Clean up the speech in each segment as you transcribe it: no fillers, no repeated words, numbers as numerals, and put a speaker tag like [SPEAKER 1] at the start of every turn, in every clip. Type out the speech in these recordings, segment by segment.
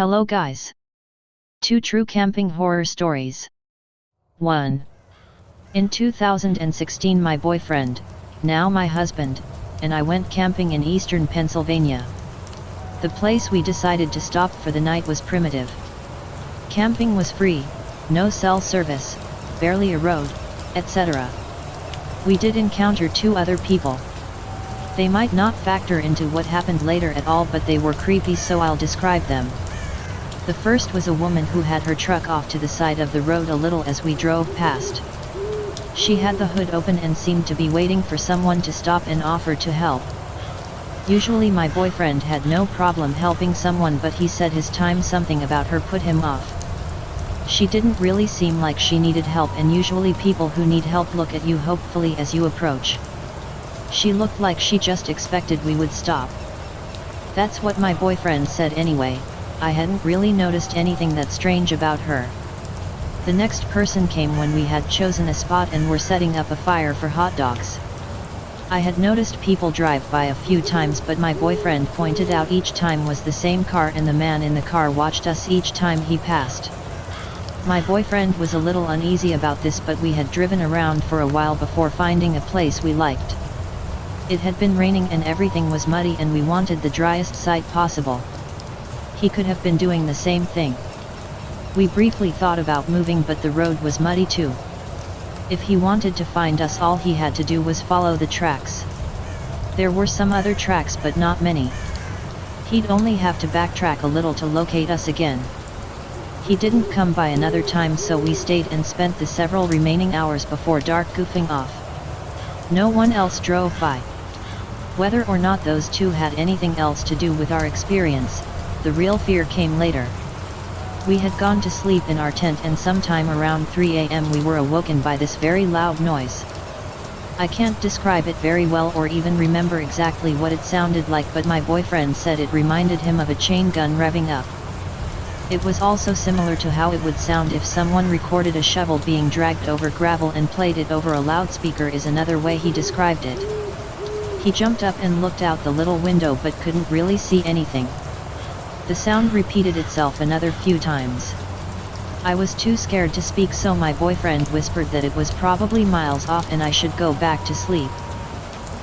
[SPEAKER 1] Hello guys. 2 true camping horror stories. 1. In 2016 my boyfriend, now my husband, and I went camping in eastern Pennsylvania. The place we decided to stop for the night was primitive. Camping was free, no cell service, barely a road, etc. We did encounter 2 other people. They might not factor into what happened later at all, but they were creepy, so I'll describe them. The first was a woman who had her truck off to the side of the road a little as we drove past. She had the hood open and seemed to be waiting for someone to stop and offer to help. Usually my boyfriend had no problem helping someone, but he said his time something about her put him off. She didn't really seem like she needed help, and usually people who need help look at you hopefully as you approach. She looked like she just expected we would stop. That's what my boyfriend said anyway. I hadn't really noticed anything that strange about her. The next person came when we had chosen a spot and were setting up a fire for hot dogs. I had noticed people drive by a few times, but my boyfriend pointed out each time was the same car, and the man in the car watched us each time he passed. My boyfriend was a little uneasy about this, but we had driven around for a while before finding a place we liked. It had been raining and everything was muddy, and we wanted the driest site possible. He could have been doing the same thing. We briefly thought about moving, but the road was muddy too. If he wanted to find us, all he had to do was follow the tracks. There were some other tracks, but not many. He'd only have to backtrack a little to locate us again. He didn't come by another time, so we stayed and spent the several remaining hours before dark goofing off. No one else drove by. Whether or not those 2 had anything else to do with our experience, the real fear came later. We had gone to sleep in our tent, and sometime around 3 a.m. we were awoken by this very loud noise. I can't describe it very well or even remember exactly what it sounded like, but my boyfriend said it reminded him of a chain gun revving up. It was also similar to how it would sound if someone recorded a shovel being dragged over gravel and played it over a loudspeaker, is another way he described it. He jumped up and looked out the little window but couldn't really see anything. The sound repeated itself another few times. I was too scared to speak, so my boyfriend whispered that it was probably miles off and I should go back to sleep.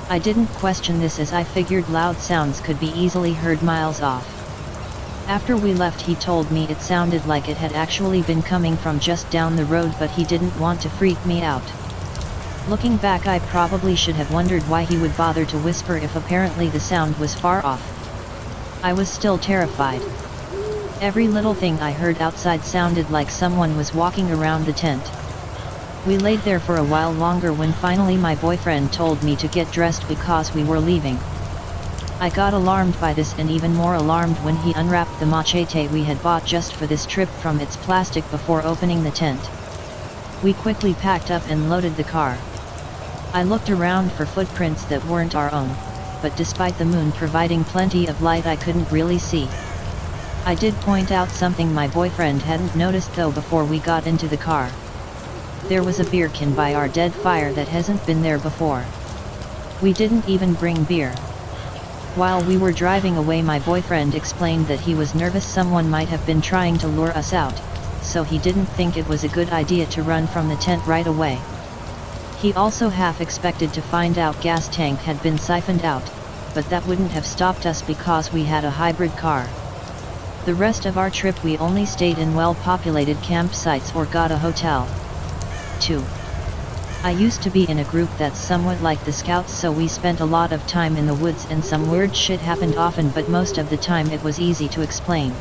[SPEAKER 1] I didn't question this, as I figured loud sounds could be easily heard miles off. After we left, he told me it sounded like it had actually been coming from just down the road, but he didn't want to freak me out. Looking back, I probably should have wondered why he would bother to whisper if apparently the sound was far off. I was still terrified. Every little thing I heard outside sounded like someone was walking around the tent. We laid there for a while longer when finally my boyfriend told me to get dressed because we were leaving. I got alarmed by this, and even more alarmed when he unwrapped the machete we had bought just for this trip from its plastic before opening the tent. We quickly packed up and loaded the car. I looked around for footprints that weren't our own, but despite the moon providing plenty of light, I couldn't really see. I did point out something my boyfriend hadn't noticed though before we got into the car. There was a beer can by our dead fire that hasn't been there before. We didn't even bring beer. While we were driving away, my boyfriend explained that he was nervous someone might have been trying to lure us out, so he didn't think it was a good idea to run from the tent right away. He also half expected to find out gas tank had been siphoned out, but that wouldn't have stopped us because we had a hybrid car. The rest of our trip we only stayed in well-populated campsites or got a hotel. 2. I used to be in a group that's somewhat like the Scouts, so we spent a lot of time in the woods, and some weird shit happened often, but most of the time it was easy to explain.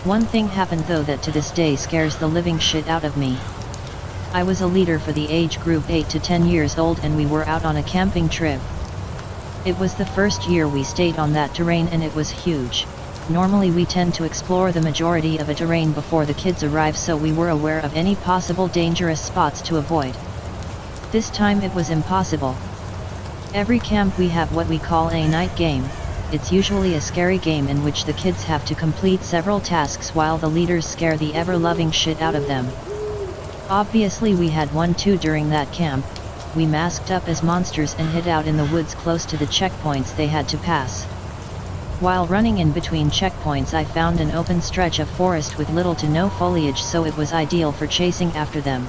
[SPEAKER 1] One thing happened though that to this day scares the living shit out of me. I was a leader for the age group 8 to 10 years old, and we were out on a camping trip. It was the first year we stayed on that terrain, and it was huge. Normally we tend to explore the majority of a terrain before the kids arrive, so we were aware of any possible dangerous spots to avoid. This time it was impossible. Every camp we have what we call a night game. It's usually a scary game in which the kids have to complete several tasks while the leaders scare the ever-loving shit out of them. Obviously we had one too during that camp. We masked up as monsters and hid out in the woods close to the checkpoints they had to pass. While running in between checkpoints I found an open stretch of forest with little to no foliage, so it was ideal for chasing after them.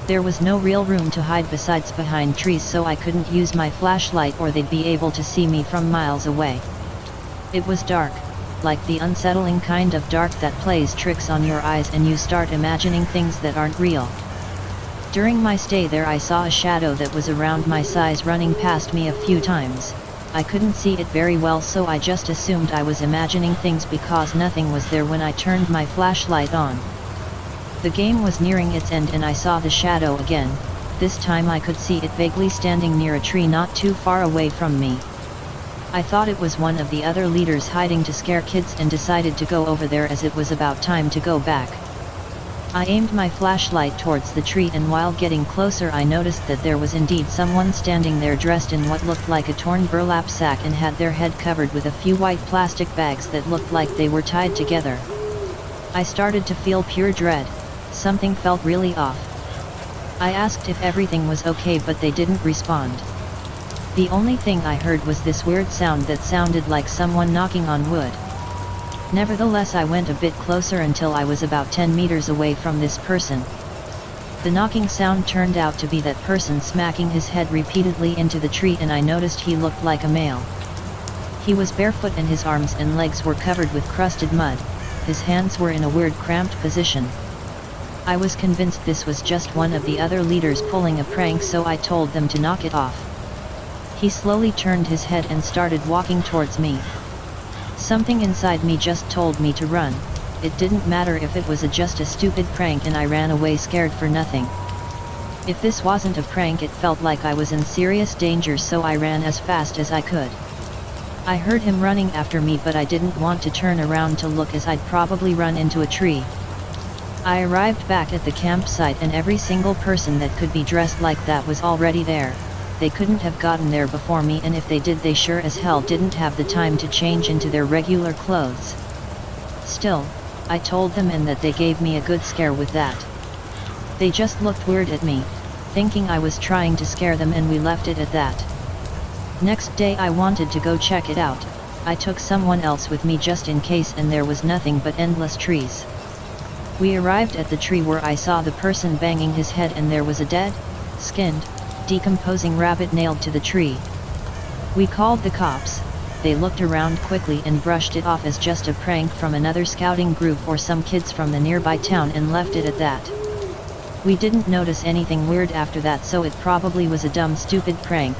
[SPEAKER 1] There was no real room to hide besides behind trees, so I couldn't use my flashlight or they'd be able to see me from miles away. It was dark, like the unsettling kind of dark that plays tricks on your eyes and you start imagining things that aren't real. During my stay there I saw a shadow that was around my size running past me a few times. I couldn't see it very well, so I just assumed I was imagining things because nothing was there when I turned my flashlight on. The game was nearing its end and I saw the shadow again. This time I could see it vaguely standing near a tree not too far away from me. I thought it was one of the other leaders hiding to scare kids and decided to go over there as it was about time to go back. I aimed my flashlight towards the tree, and while getting closer I noticed that there was indeed someone standing there dressed in what looked like a torn burlap sack and had their head covered with a few white plastic bags that looked like they were tied together. I started to feel pure dread. Something felt really off. I asked if everything was okay, but they didn't respond. The only thing I heard was this weird sound that sounded like someone knocking on wood. Nevertheless, I went a bit closer until I was about 10 meters away from this person. The knocking sound turned out to be that person smacking his head repeatedly into the tree, and I noticed he looked like a male. He was barefoot and his arms and legs were covered with crusted mud. His hands were in a weird cramped position. I was convinced this was just one of the other leaders pulling a prank, so I told them to knock it off. He slowly turned his head and started walking towards me. Something inside me just told me to run. It didn't matter if it was just a stupid prank, and I ran away scared for nothing. If this wasn't a prank, it felt like I was in serious danger, so I ran as fast as I could. I heard him running after me, but I didn't want to turn around to look as I'd probably run into a tree. I arrived back at the campsite and every single person that could be dressed like that was already there. They couldn't have gotten there before me, and if they did, they sure as hell didn't have the time to change into their regular clothes. Still, I told them, and that they gave me a good scare with that. They just looked weird at me, thinking I was trying to scare them, and we left it at that. Next day I wanted to go check it out. I took someone else with me just in case, and there was nothing but endless trees. We arrived at the tree where I saw the person banging his head, and there was a dead, skinned, decomposing rabbit nailed to the tree. We called the cops. They looked around quickly and brushed it off as just a prank from another scouting group or some kids from the nearby town, and left it at that. We didn't notice anything weird after that, so it probably was a dumb, stupid prank.